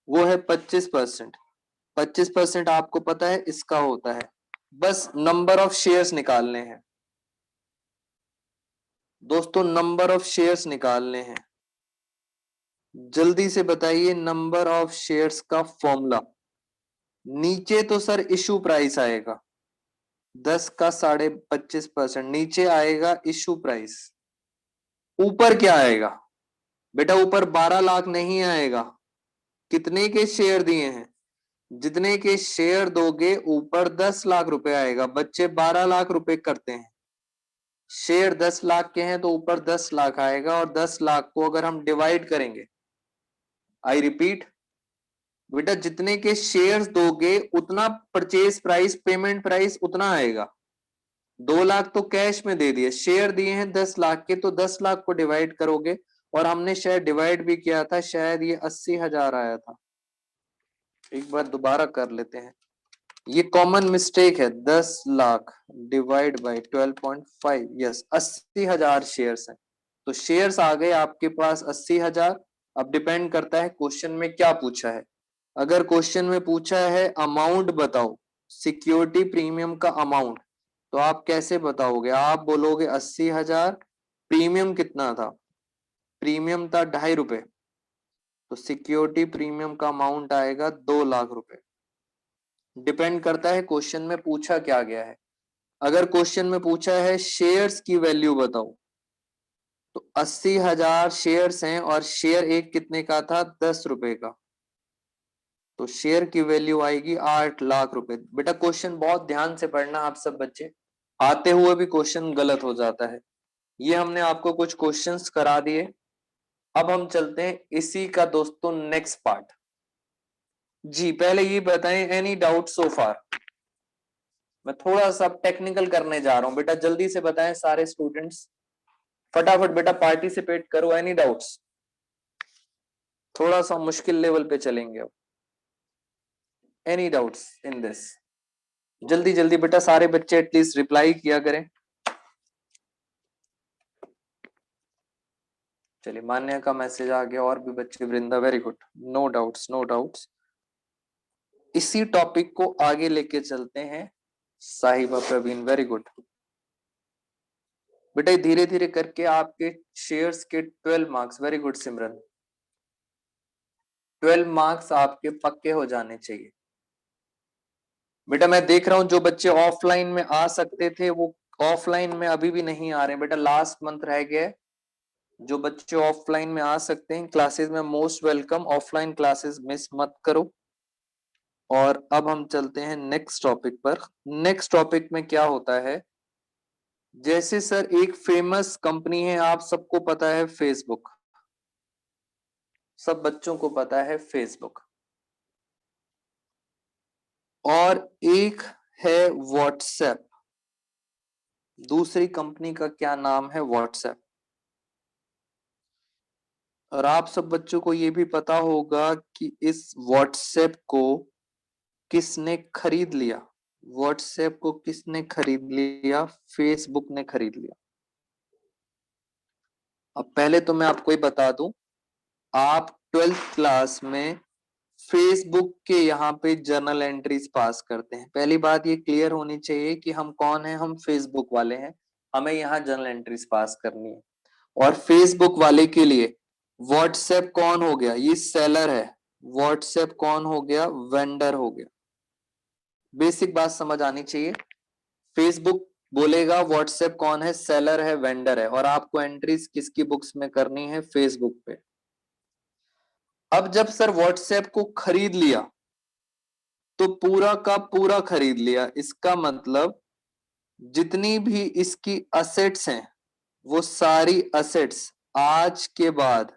वो है 25%। 25% आपको पता है इसका होता है, बस नंबर ऑफ शेयर्स निकालने हैं दोस्तों, नंबर ऑफ शेयर्स निकालने हैं। जल्दी से बताइए नंबर ऑफ शेयर्स का फॉर्मूला। नीचे तो सर इशू प्राइस आएगा 10 का 25%, नीचे आएगा इशू प्राइस। ऊपर क्या आएगा बेटा? ऊपर 12 लाख नहीं आएगा। कितने के शेयर दिए हैं? जितने के शेयर दोगे ऊपर 10 लाख रुपए आएगा। बच्चे 12 लाख रुपए करते हैं, शेयर 10 लाख के हैं तो ऊपर 10 लाख आएगा और 10 लाख को अगर हम डिवाइड करेंगे, आई रिपीट बेटा जितने के शेयर्स दोगे उतना परचेज प्राइस, पेमेंट प्राइस उतना आएगा। 2 लाख तो कैश में दे दिए, शेयर दिए हैं 10 लाख के, तो 10 लाख को डिवाइड करोगे और हमने शायद डिवाइड भी किया था, शायद ये 80,000 आया था। एक बार दोबारा कर लेते हैं, ये कॉमन मिस्टेक है। 10 lakh divide by 12.5, yes 80,000 shares हैं। तो शेयर्स आ गए आपके पास 80,000। अब डिपेंड करता है क्वेश्चन में क्या पूछा है। अगर क्वेश्चन में पूछा है अमाउंट बताओ, सिक्योरिटी प्रीमियम का अमाउंट, तो आप कैसे बताओगे? आप बोलोगे 80,000, प्रीमियम कितना था? प्रीमियम था 2.5 रुपए, तो सिक्योरिटी प्रीमियम का अमाउंट आएगा 2 लाख रुपए। डिपेंड करता है क्वेश्चन में पूछा क्या गया है। अगर क्वेश्चन में पूछा है शेयर्स की वैल्यू बताओ, तो 80,000 शेयर्स हैं और शेयर एक कितने का था? 10 रुपए का, तो शेयर की वैल्यू आएगी 8 लाख रुपए। बेटा क्वेश्चन बहुत ध्यान से पढ़ना आप सब बच्चे, आते हुए भी क्वेश्चन गलत हो जाता है। ये हमने आपको कुछ क्वेश्चंस करा दिए। अब हम चलते हैं इसी का दोस्तों नेक्स्ट पार्ट। जी पहले ये बताएं, एनी डाउट सो फार? मैं थोड़ा सा टेक्निकल करने जा रहा हूं बेटा, जल्दी से बताएं सारे स्टूडेंट्स, फटाफट बेटा पार्टिसिपेट करो। Any doubts? थोड़ा सा मुश्किल लेवल पे चलेंगे अब। Any doubts in this? जल्दी जल्दी बेटा सारे बच्चे एटलीस्ट रिप्लाई किया करें। चलिए मान्या का मैसेज आ गया, और भी बच्चे, Vrinda very good, no doubts no doubts. इसी टॉपिक को आगे लेके चलते हैं। साहिबा प्रवीण वेरी गुड बेटा, धीरे धीरे करके आपके शेयर्स के 12 मार्क्स, वेरी गुड सिमरन, 12 मार्क्स आपके पक्के हो जाने चाहिए। बेटा मैं देख रहा हूं जो बच्चे ऑफलाइन में आ सकते थे वो ऑफलाइन में अभी भी नहीं आ रहे हैं। बेटा लास्ट मंथ रह गया, जो बच्चे ऑफलाइन में आ सकते हैं क्लासेस में most welcome, offline classes miss मत करो। और अब हम चलते हैं नेक्स्ट टॉपिक पर। नेक्स्ट टॉपिक में क्या होता है, जैसे सर एक फेमस कंपनी है, आप सबको पता है फेसबुक, सब बच्चों को पता है फेसबुक, और एक है व्हाट्सएप, दूसरी कंपनी का क्या नाम है? व्हाट्सएप। और आप सब बच्चों को ये भी पता होगा कि इस व्हाट्सएप को किसने खरीद लिया? व्हाट्सएप को किसने खरीद लिया? फेसबुक ने खरीद लिया। अब पहले तो मैं आपको ये बता दूं, आप 12th क्लास में फेसबुक के यहाँ पे जर्नल एंट्रीज पास करते हैं। पहली बात ये क्लियर होनी चाहिए कि हम कौन है, हम फेसबुक वाले हैं, हमें यहाँ जर्नल एंट्रीज पास करनी है। और फेसबुक वाले के लिए व्हाट्सएप कौन हो गया? ये सेलर है। व्हाट्सएप कौन हो गया? वेंडर हो गया। बेसिक बात समझ आनी चाहिए। फेसबुक बोलेगा व्हाट्सएप कौन है? सेलर है, वेंडर है, और आपको एंट्रीज किसकी बुक्स में करनी है? फेसबुक पे। अब जब सर व्हाट्सएप को खरीद लिया, तो पूरा का पूरा खरीद लिया, इसका मतलब जितनी भी इसकी असेट्स हैं वो सारी असेट्स आज के बाद,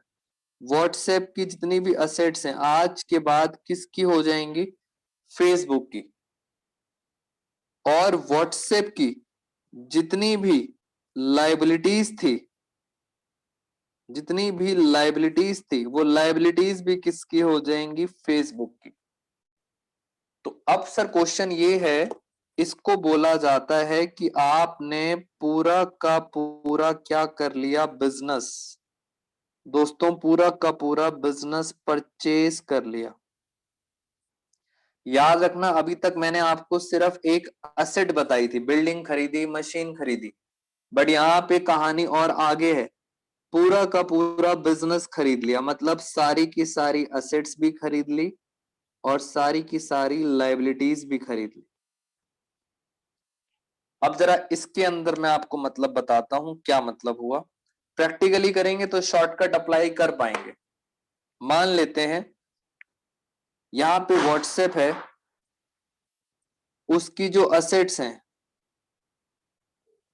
व्हाट्सएप की जितनी भी असेट्स हैं आज के बाद किसकी हो जाएंगी? फेसबुक की। और व्हाट्सएप की जितनी भी लाइबिलिटीज थी, जितनी भी लाइबिलिटीज थी, वो लाइबिलिटीज भी किसकी हो जाएंगी? फेसबुक की। तो अब सर क्वेश्चन ये है, इसको बोला जाता है कि आपने पूरा का पूरा क्या कर लिया? बिजनेस। दोस्तों पूरा का पूरा बिजनेस परचेज कर लिया। याद रखना अभी तक मैंने आपको सिर्फ एक असेट बताई थी, बिल्डिंग खरीदी, मशीन खरीदी, बट यहाँ पे कहानी और आगे है। पूरा का पूरा बिजनेस खरीद लिया, मतलब सारी की सारी असेट्स भी खरीद ली और सारी की सारी लाइबिलिटीज भी खरीद ली। अब जरा इसके अंदर मैं आपको मतलब बताता हूं क्या मतलब हुआ। प्रैक्टिकली करेंगे तो शॉर्टकट अप्लाई कर पाएंगे। मान लेते हैं यहां पे व्हाट्सएप है, उसकी जो असेट्स हैं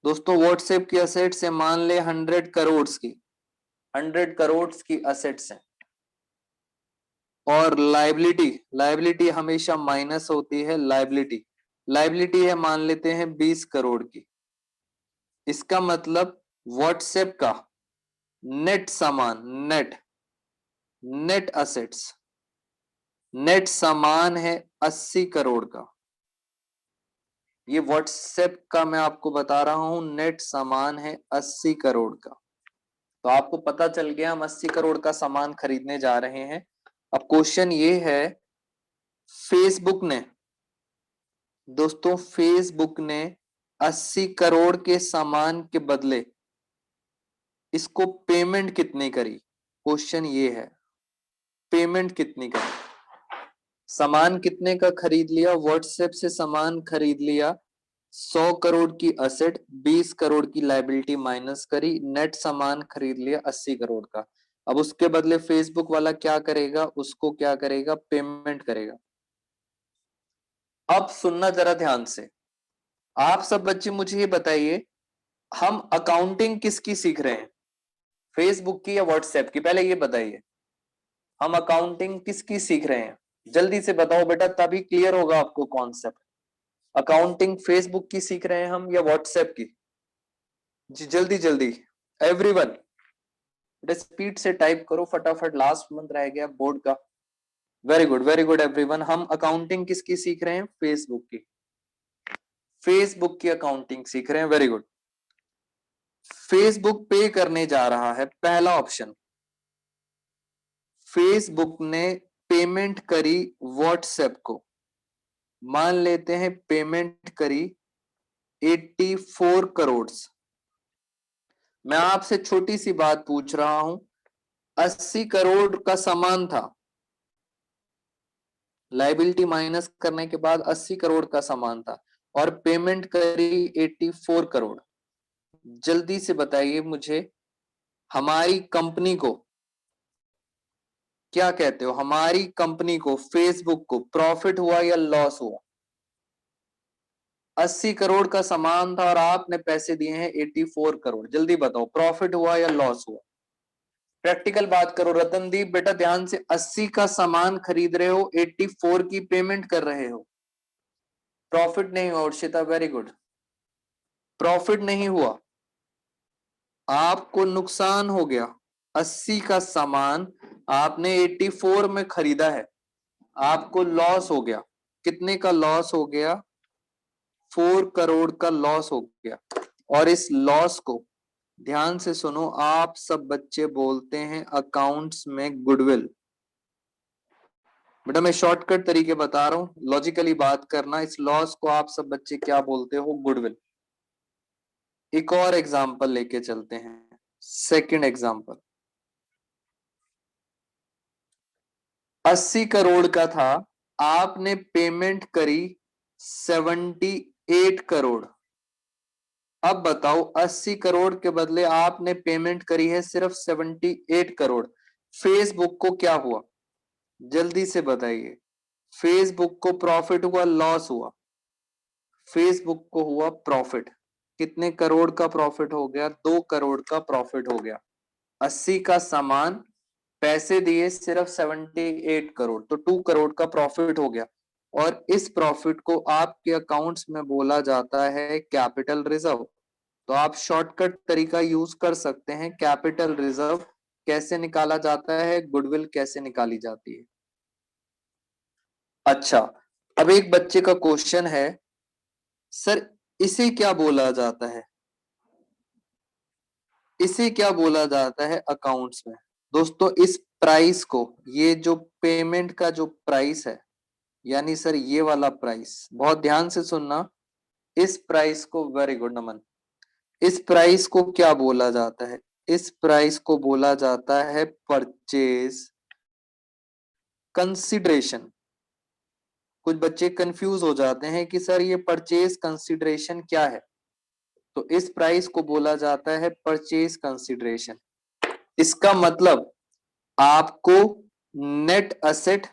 दोस्तों, व्हाट्सएप की असेट्स है मान ले 100 करोड़ की, 100 करोड़ की असेट्स हैं। और लाइबिलिटी, लाइबिलिटी हमेशा माइनस होती है, लाइबिलिटी, लाइबिलिटी है मान लेते हैं 20 करोड़ की। इसका मतलब व्हाट्सएप का नेट सामान, नेट असेट्स, नेट सामान है 80 करोड़ का। ये व्हाट्सएप का मैं आपको बता रहा हूं, नेट सामान है 80 करोड़ का। तो आपको पता चल गया हम 80 करोड़ का सामान खरीदने जा रहे हैं। अब क्वेश्चन ये है, फेसबुक ने, दोस्तों फेसबुक ने 80 करोड़ के सामान के बदले इसको पेमेंट कितनी करी? क्वेश्चन ये है, पेमेंट कितनी करी? सामान कितने का खरीद लिया? व्हाट्सएप से सामान खरीद लिया, 100 करोड़ की असेट, 20 करोड़ की लायबिलिटी माइनस करी, नेट सामान खरीद लिया 80 करोड़ का। अब उसके बदले फेसबुक वाला क्या करेगा? उसको क्या करेगा? पेमेंट करेगा। अब सुनना जरा ध्यान से, आप सब बच्चे मुझे ये बताइए, हम अकाउंटिंग किसकी सीख रहे हैं, फेसबुक की या व्हाट्सएप की? पहले ये बताइए, हम अकाउंटिंग किसकी सीख रहे हैं? जल्दी से बताओ बेटा, तभी क्लियर होगा आपको कॉन्सेप्ट। अकाउंटिंग फेसबुक की सीख रहे हैं हम या व्हाट्सएप की? जी जल्दी जल्दी एवरीवन, स्पीड से टाइप करो फटाफट, लास्ट मंथ रह गया बोर्ड का। वेरी गुड एवरीवन, हम अकाउंटिंग किसकी सीख रहे हैं? फेसबुक की, फेसबुक की अकाउंटिंग सीख रहे हैं। Very good. फेसबुक पे करने जा रहा है, पहला ऑप्शन, फेसबुक ने पेमेंट करी व्हाट्सएप को, मान लेते हैं पेमेंट करी 84 करोड़। मैं आपसे छोटी सी बात पूछ रहा हूं, 80 करोड़ का सामान था, लाइबिलिटी माइनस करने के बाद 80 करोड़ का सामान था और पेमेंट करी 84 करोड़। जल्दी से बताइए मुझे, हमारी कंपनी को क्या कहते हो? हमारी कंपनी को, फेसबुक को, प्रॉफिट हुआ या लॉस हुआ? 80 करोड़ का सामान था और आपने पैसे दिए हैं 84 करोड़। जल्दी बताओ, प्रॉफिट हुआ या लॉस हुआ? प्रैक्टिकल बात करो रतनदीप बेटा, ध्यान से। 80 का सामान खरीद रहे हो, 84 की पेमेंट कर रहे हो, प्रॉफिट नहीं हुआ। उर्शिता वेरी गुड, प्रॉफिट नहीं हुआ, आपको नुकसान हो गया। 80 का सामान आपने 84 में खरीदा है, आपको लॉस हो गया। कितने का लॉस हो गया? 4 करोड़ का लॉस हो गया। और इस लॉस को ध्यान से सुनो, आप सब बच्चे बोलते हैं अकाउंट्स में गुडविल। बेटा मैं शॉर्टकट तरीके बता रहा हूं, लॉजिकली बात करना। इस लॉस को आप सब बच्चे क्या बोलते हो? गुडविल। एक और एग्जांपल लेके चलते हैं, सेकंड एग्जांपल। 80 करोड़ का था, आपने पेमेंट करी 78 करोड़। अब बताओ, 80 करोड़ के बदले आपने पेमेंट करी है सिर्फ 78 करोड़। फेसबुक को क्या हुआ? जल्दी से बताइए, फेसबुक को प्रॉफिट हुआ, लॉस हुआ? फेसबुक को हुआ प्रॉफिट। कितने करोड़ का प्रॉफिट हो गया? 2 करोड़ का प्रॉफिट हो गया। 80 का सामान, पैसे दिए सिर्फ 78 करोड़, तो 2 करोड़ का प्रॉफिट हो गया। और इस प्रॉफिट को आपके अकाउंट्स में बोला जाता है कैपिटल रिजर्व। तो आप शॉर्टकट तरीका यूज कर सकते हैं, कैपिटल रिजर्व कैसे निकाला जाता है, गुडविल कैसे निकाली जाती है। अच्छा, अब एक बच्चे का क्वेश्चन है, सर इसे क्या बोला जाता है? इसे क्या बोला जाता है अकाउंट्स में? दोस्तों इस प्राइस को, ये जो पेमेंट का जो प्राइस है, यानी सर ये वाला प्राइस, बहुत ध्यान से सुनना, इस प्राइस को, वेरी गुड नमन, इस प्राइस को क्या बोला जाता है? इस प्राइस को बोला जाता है परचेज कंसिडरेशन। कुछ बच्चे कंफ्यूज हो जाते हैं कि सर ये परचेज कंसिडरेशन क्या है, तो इस प्राइस को बोला जाता है परचेज कंसिडरेशन। इसका मतलब आपको नेट असेट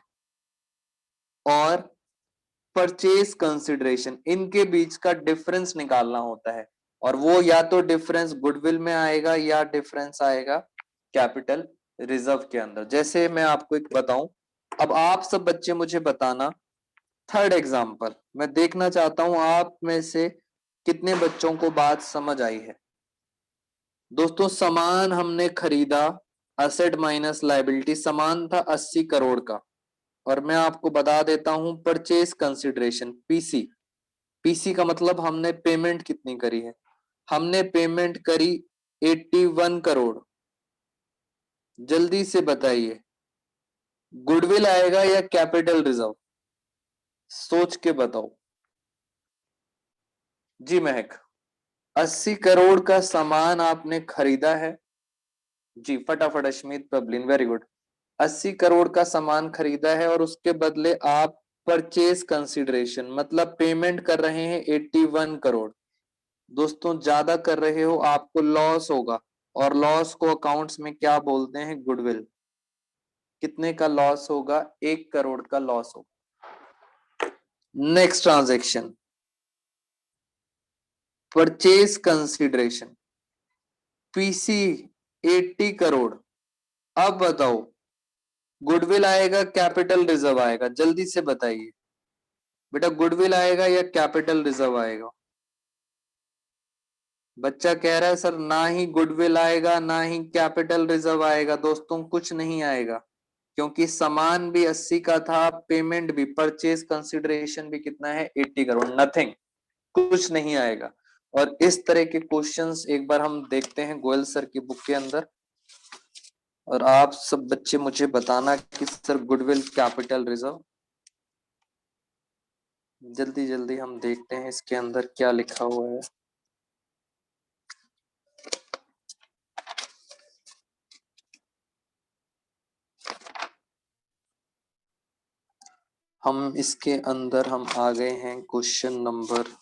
और परचेज कंसिडरेशन, इनके बीच का डिफरेंस निकालना होता है, और वो या तो डिफरेंस गुडविल में आएगा या डिफरेंस आएगा कैपिटल रिजर्व के अंदर। जैसे मैं आपको एक बताऊं, अब आप सब बच्चे मुझे बताना, थर्ड एग्जांपल मैं देखना चाहता हूं आप में से कितने बच्चों को बात समझ आई है। दोस्तों सामान हमने खरीदा, असेट माइनस लायबिलिटी, सामान था 80 करोड़ का, और मैं आपको बता देता हूं परचेज कंसिडरेशन पीसी। पीसी का मतलब हमने पेमेंट कितनी करी है, हमने पेमेंट करी 81 करोड़। जल्दी से बताइए गुडविल आएगा या कैपिटल रिजर्व, सोच के बताओ। जी महक, 80 करोड़ का सामान आपने खरीदा है। जी फटाफट अश्मित प्रबलिन, वेरी गुड। 80 करोड़ का सामान खरीदा है और उसके बदले आप परचेज कंसिडरेशन मतलब पेमेंट कर रहे हैं 81 करोड़। दोस्तों ज्यादा कर रहे हो आपको लॉस होगा, और लॉस को अकाउंट्स में क्या बोलते हैं, गुडविल। कितने का लॉस होगा, 1 करोड़ का लॉस होगा। Next transaction, purchase consideration PC 80 crore. अब बताओ गुडविल आएगा कैपिटल रिजर्व आएगा, जल्दी से बताइए बेटा, गुडविल आएगा या कैपिटल रिजर्व आएगा। बच्चा कह रहा है सर ना ही गुडविल आएगा ना ही कैपिटल रिजर्व आएगा। दोस्तों कुछ नहीं आएगा, क्योंकि सामान भी 80 का था, पेमेंट भी, परचेज कंसिडरेशन भी कितना है, 80 करोड़। नथिंग, कुछ नहीं आएगा। और इस तरह के क्वेश्चंस एक बार हम देखते हैं गोयल सर की बुक के अंदर, और आप सब बच्चे मुझे बताना कि सर गुडविल कैपिटल रिजर्व। जल्दी जल्दी हम देखते हैं इसके अंदर क्या लिखा हुआ है। हम इसके अंदर हम आ गए हैं क्वेश्चन नंबर,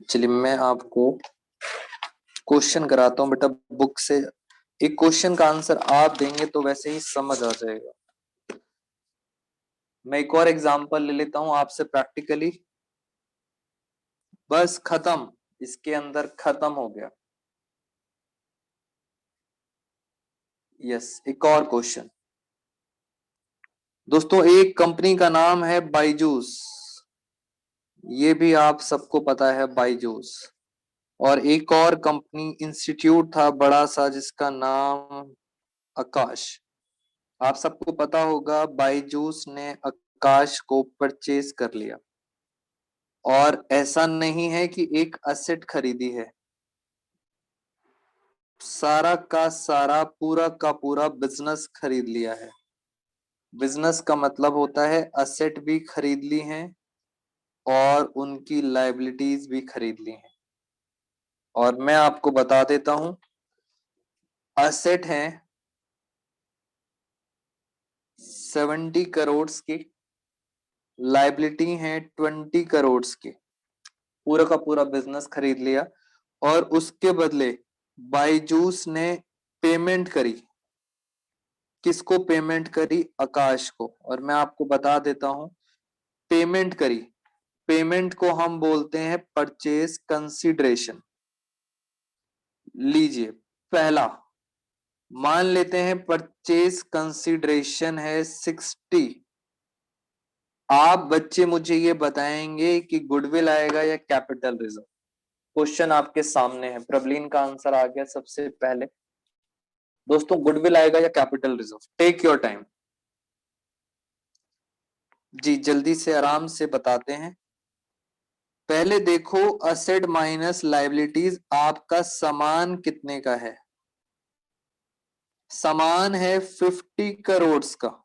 चलिए मैं आपको क्वेश्चन कराता हूं बेटा बुक से। एक क्वेश्चन का आंसर आप देंगे तो वैसे ही समझ आ जाएगा। मैं एक और एग्जांपल ले लेता हूं आपसे प्रैक्टिकली, बस खत्म, इसके अंदर खत्म हो गया। यस, एक और क्वेश्चन। दोस्तों एक कंपनी का नाम है बायजूस, ये भी आप सबको पता है बायजूस। और एक और कंपनी इंस्टीट्यूट था बड़ा सा जिसका नाम आकाश। आप सबको पता होगा बायजूस ने आकाश को परचेज कर लिया। और ऐसा नहीं है कि एक असेट खरीदी है, सारा का सारा पूरा का पूरा बिजनेस खरीद लिया है। बिजनेस का मतलब होता है असेट भी खरीद ली हैं और उनकी लायबिलिटीज भी खरीद ली हैं। और मैं आपको बता देता हूं, असेट है 70 करोड़ की, लायबिलिटी है 20 करोड़ की। पूरा का पूरा बिजनेस खरीद लिया और उसके बदले बायजूस ने पेमेंट करी। किसको पेमेंट करी, आकाश को। और मैं आपको बता देता हूं, पेमेंट करी, पेमेंट को हम बोलते हैं परचेज कंसिडरेशन। लीजिए पहला, मान लेते हैं परचेज कंसिडरेशन है 60। आप बच्चे मुझे ये बताएंगे कि गुडविल आएगा या कैपिटल रिजर्व। क्वेश्चन आपके सामने है, प्रबलीन का आंसर आ गया सबसे पहले। दोस्तों गुडविल आएगा या capital reserve, take your time. जी जल्दी से आराम से बताते हैं। पहले देखो असेट माइनस लायबिलिटीज, आपका सामान कितने का है। सामान है 50 करोड़ का,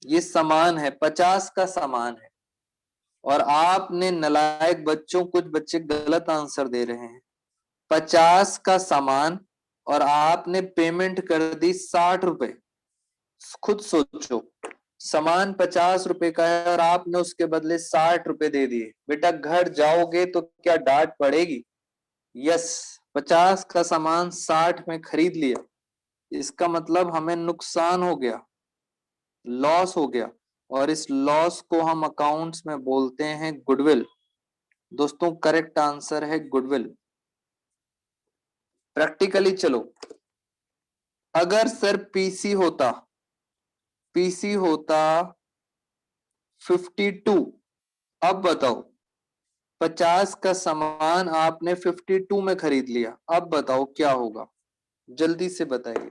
ये सामान है, 50 का सामान है। और आपने नालायक बच्चों, कुछ बच्चे गलत आंसर दे रहे हैं। 50 का सामान और आपने पेमेंट कर दी 60 रुपए। खुद सोचो, सामान 50 रुपए का है और आपने उसके बदले 60 रुपए दे दिए। बेटा घर जाओगे तो क्या डांट पड़ेगी। यस, 50 का सामान 60 में खरीद लिया, इसका मतलब हमें नुकसान हो गया, लॉस हो गया। और इस लॉस को हम अकाउंट्स में बोलते हैं गुडविल। दोस्तों करेक्ट आंसर है गुडविल। प्रैक्टिकली चलो, अगर सर पीसी होता, पीसी होता 52, अब बताओ 50 का सामान आपने 52 में खरीद लिया, अब बताओ क्या होगा, जल्दी से बताइए।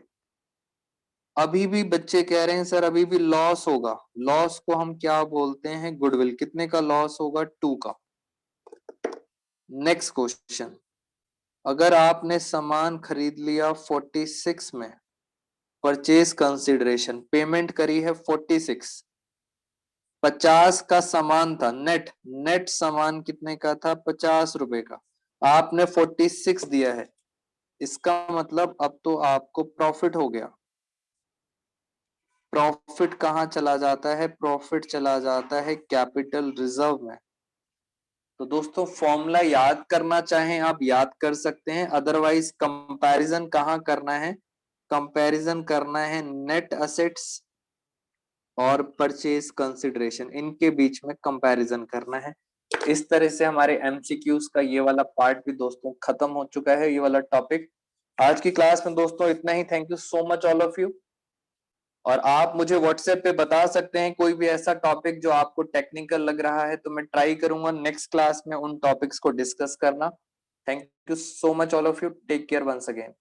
अभी भी बच्चे कह रहे हैं सर अभी भी लॉस होगा, लॉस को हम क्या बोलते हैं, गुडविल। कितने का लॉस होगा, 2 का। नेक्स्ट क्वेश्चन, अगर आपने सामान खरीद लिया 46 में, परचेज कंसिडरेशन पेमेंट करी है 46, 50 का सामान था, नेट नेट सामान कितने का था, 50 रुपए का, आपने 46 दिया है, इसका मतलब अब तो आपको प्रॉफिट हो गया। प्रॉफिट कहाँ चला जाता है, प्रॉफिट चला जाता है कैपिटल रिजर्व में। तो दोस्तों फॉर्मूला याद करना चाहें आप याद कर सकते हैं, अदरवाइज कंपैरिजन कहाँ करना है, कंपैरिजन करना है नेट असेट्स और परचेज कंसिडरेशन, इनके बीच में कंपैरिजन करना है। इस तरह से हमारे एमसीक्यूज का ये वाला पार्ट भी दोस्तों खत्म हो चुका है, ये वाला टॉपिक। आज की क्लास में दोस्तों इतना ही। Thank you so much all of you. और आप मुझे व्हाट्सएप पे बता सकते हैं कोई भी ऐसा टॉपिक जो आपको टेक्निकल लग रहा है, तो मैं ट्राई करूंगा नेक्स्ट क्लास में उन टॉपिक्स को डिस्कस करना। Thank you so much all of you, take care once again.